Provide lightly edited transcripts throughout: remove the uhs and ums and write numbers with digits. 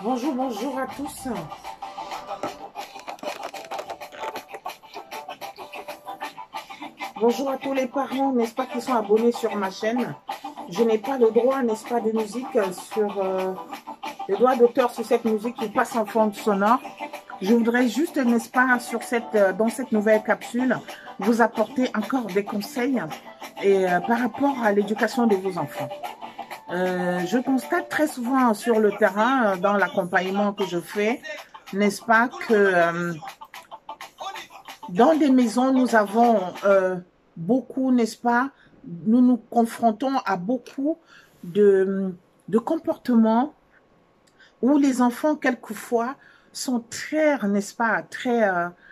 Bonjour, bonjour à tous. Bonjour à tous les parents, n'est-ce pas, qui sont abonnés sur ma chaîne. Je n'ai pas le droit, n'est-ce pas, de musique sur le droit d'auteur sur cette musique qui passe en fond sonore. Je voudrais juste, n'est-ce pas, dans cette nouvelle capsule, vous apporter encore des conseils et par rapport à l'éducation de vos enfants. Je constate très souvent sur le terrain, dans l'accompagnement que je fais, n'est-ce pas, que dans des maisons, nous avons beaucoup, n'est-ce pas, nous nous confrontons à beaucoup de comportements où les enfants, quelquefois, sont très, n'est-ce pas, très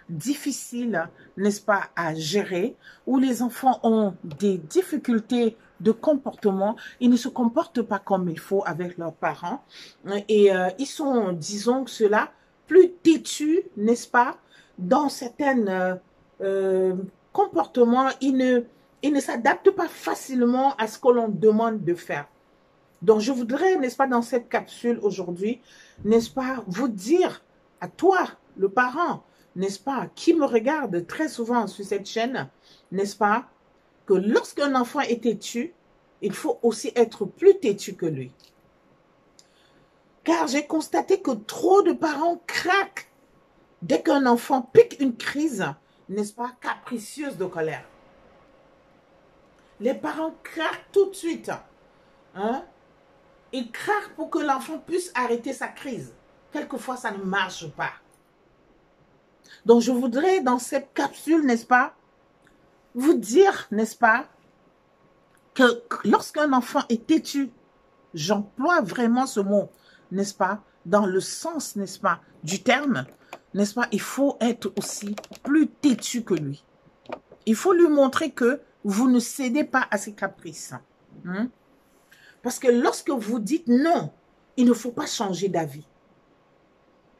difficiles, n'est-ce pas, à gérer, où les enfants ont des difficultés de comportement, ils ne se comportent pas comme il faut avec leurs parents, et ils sont, disons que cela, plus têtus, n'est-ce pas, dans certains comportements, ils ne s'adaptent pas facilement à ce que l'on demande de faire. Donc, je voudrais, n'est-ce pas, dans cette capsule aujourd'hui, n'est-ce pas, vous dire à toi, le parent, n'est-ce pas, qui me regarde très souvent sur cette chaîne, n'est-ce pas, que lorsqu'un enfant est têtu, il faut aussi être plus têtu que lui. Car j'ai constaté que trop de parents craquent dès qu'un enfant pique une crise, n'est-ce pas, capricieuse de colère. Les parents craquent tout de suite. Hein? Ils craquent pour que l'enfant puisse arrêter sa crise. Quelquefois, ça ne marche pas. Donc, je voudrais, dans cette capsule, n'est-ce pas, vous dire, n'est-ce pas, que lorsqu'un enfant est têtu, j'emploie vraiment ce mot, n'est-ce pas, dans le sens, n'est-ce pas, du terme, n'est-ce pas, il faut être aussi plus têtu que lui. Il faut lui montrer que vous ne cédez pas à ses caprices. Hein? Parce que lorsque vous dites non, il ne faut pas changer d'avis.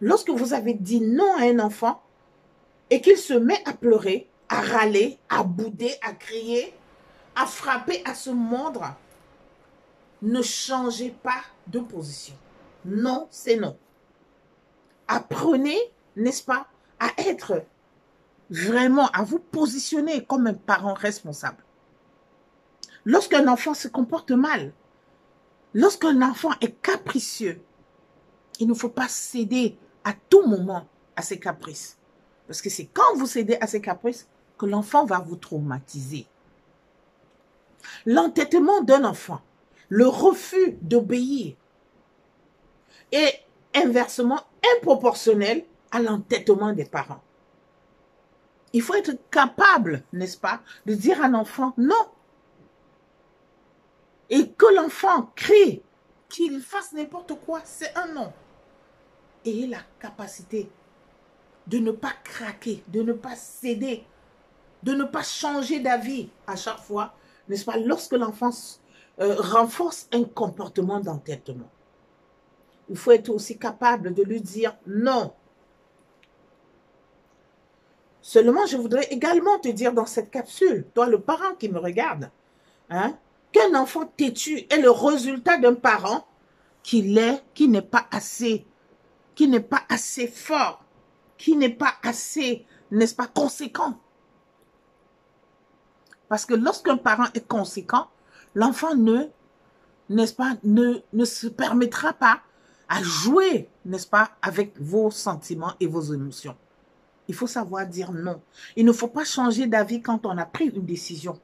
Lorsque vous avez dit non à un enfant et qu'il se met à pleurer, à râler, à bouder, à crier, à frapper, à se mordre, ne changez pas de position. Non, c'est non. Apprenez, n'est-ce pas, à être vraiment, à vous positionner comme un parent responsable. Lorsqu'un enfant se comporte mal, lorsqu'un enfant est capricieux, il ne faut pas céder à tout moment à ses caprices. Parce que c'est quand vous cédez à ses caprices que l'enfant va vous traumatiser. L'entêtement d'un enfant, le refus d'obéir est inversement improportionnel à l'entêtement des parents. Il faut être capable, n'est-ce pas, de dire à l'enfant non. Et que l'enfant crie, qu'il fasse n'importe quoi, c'est un non. Ayez la capacité de ne pas craquer, de ne pas céder, de ne pas changer d'avis à chaque fois, n'est-ce pas, lorsque l'enfant renforce un comportement d'entêtement. Il faut être aussi capable de lui dire non. Seulement, je voudrais également te dire dans cette capsule, toi le parent qui me regarde, hein, qu'un enfant têtu est le résultat d'un parent qui n'est pas assez fort, qui n'est pas assez, n'est-ce pas, conséquent. Parce que lorsqu'un parent est conséquent, l'enfant n'est-ce pas, ne se permettra pas à jouer, n'est-ce pas, avec vos sentiments et vos émotions. Il faut savoir dire non. Il ne faut pas changer d'avis quand on a pris une décision.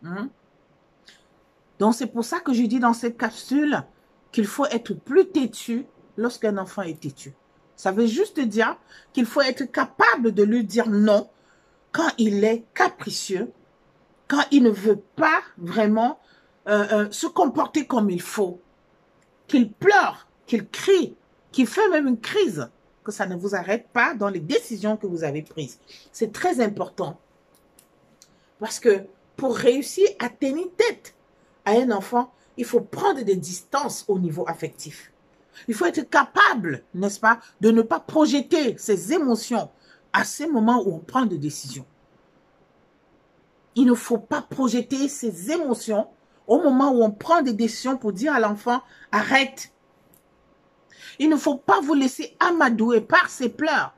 Hein? Donc, c'est pour ça que je dis dans cette capsule qu'il faut être plus têtu lorsqu'un enfant est têtu. Ça veut juste dire qu'il faut être capable de lui dire non quand il est capricieux, quand il ne veut pas vraiment se comporter comme il faut, qu'il pleure, qu'il crie, qu'il fait même une crise, que ça ne vous arrête pas dans les décisions que vous avez prises. C'est très important. Parce que pour réussir à tenir tête à un enfant, il faut prendre des distances au niveau affectif. Il faut être capable, n'est-ce pas, de ne pas projeter ses émotions à ces moments où on prend des décisions. Il ne faut pas projeter ses émotions au moment où on prend des décisions pour dire à l'enfant, arrête. Il ne faut pas vous laisser amadouer par ses pleurs.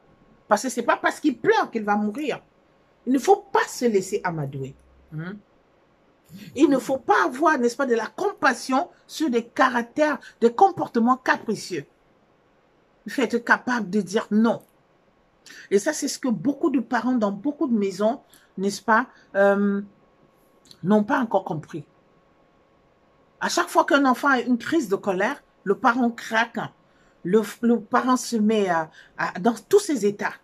Parce que ce n'est pas parce qu'il pleure qu'il va mourir. Il ne faut pas se laisser amadouer. Il ne faut pas avoir, n'est-ce pas, de la compassion sur des caractères, des comportements capricieux. Il faut être capable de dire non. Et ça, c'est ce que beaucoup de parents dans beaucoup de maisons, n'est-ce pas, n'ont pas encore compris. À chaque fois qu'un enfant a une crise de colère, le parent craque, le parent se met dans tous ses états.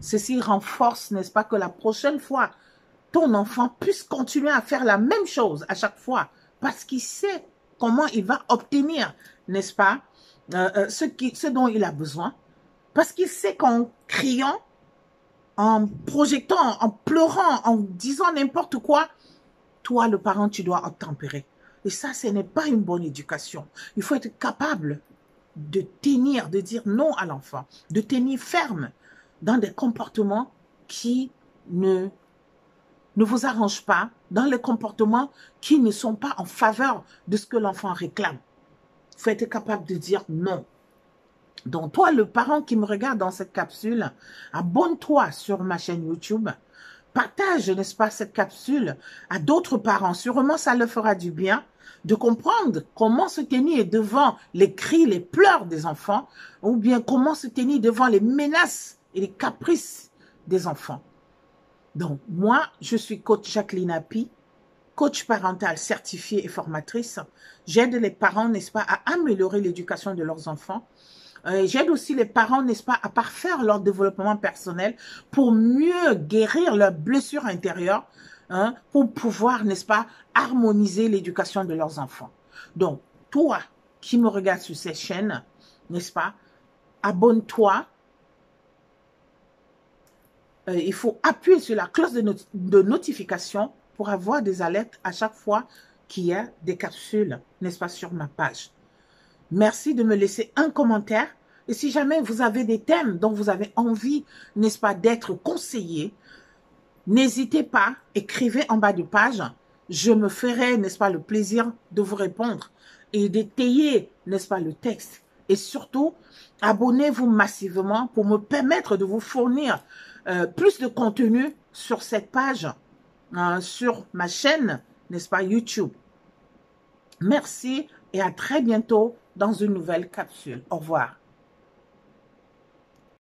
Ceci renforce, n'est-ce pas, que la prochaine fois, ton enfant puisse continuer à faire la même chose à chaque fois, parce qu'il sait comment il va obtenir, n'est-ce pas, ce dont il a besoin, parce qu'il sait qu'en criant, en projetant, en pleurant, en disant n'importe quoi, toi, le parent, tu dois obtempérer. Et ça, ce n'est pas une bonne éducation. Il faut être capable de tenir, de dire non à l'enfant, de tenir ferme dans des comportements qui ne vous arrangent pas, dans les comportements qui ne sont pas en faveur de ce que l'enfant réclame. Il faut être capable de dire non. Donc toi, le parent qui me regarde dans cette capsule, abonne-toi sur ma chaîne YouTube, partage, n'est-ce pas, cette capsule à d'autres parents. Sûrement, ça leur fera du bien de comprendre comment se tenir devant les cris, les pleurs des enfants, ou bien comment se tenir devant les menaces et les caprices des enfants. Donc, moi, je suis coach Jacqueline Api, coach parental certifiée et formatrice. J'aide les parents, n'est-ce pas, à améliorer l'éducation de leurs enfants. J'aide aussi les parents, n'est-ce pas, à parfaire leur développement personnel pour mieux guérir leurs blessures intérieures, pour pouvoir, n'est-ce pas, harmoniser l'éducation de leurs enfants. Donc, toi qui me regardes sur cette chaîne, n'est-ce pas, abonne-toi. Il faut appuyer sur la cloche de notification pour avoir des alertes à chaque fois qu'il y a des capsules, n'est-ce pas, sur ma page. Merci de me laisser un commentaire. Et si jamais vous avez des thèmes dont vous avez envie, n'est-ce pas, d'être conseillé, n'hésitez pas, écrivez en bas de page. Je me ferai, n'est-ce pas, le plaisir de vous répondre et d'étayer, n'est-ce pas, le texte. Et surtout, abonnez-vous massivement pour me permettre de vous fournir plus de contenu sur cette page, sur ma chaîne, n'est-ce pas, YouTube. Merci et à très bientôt dans une nouvelle capsule. Au revoir.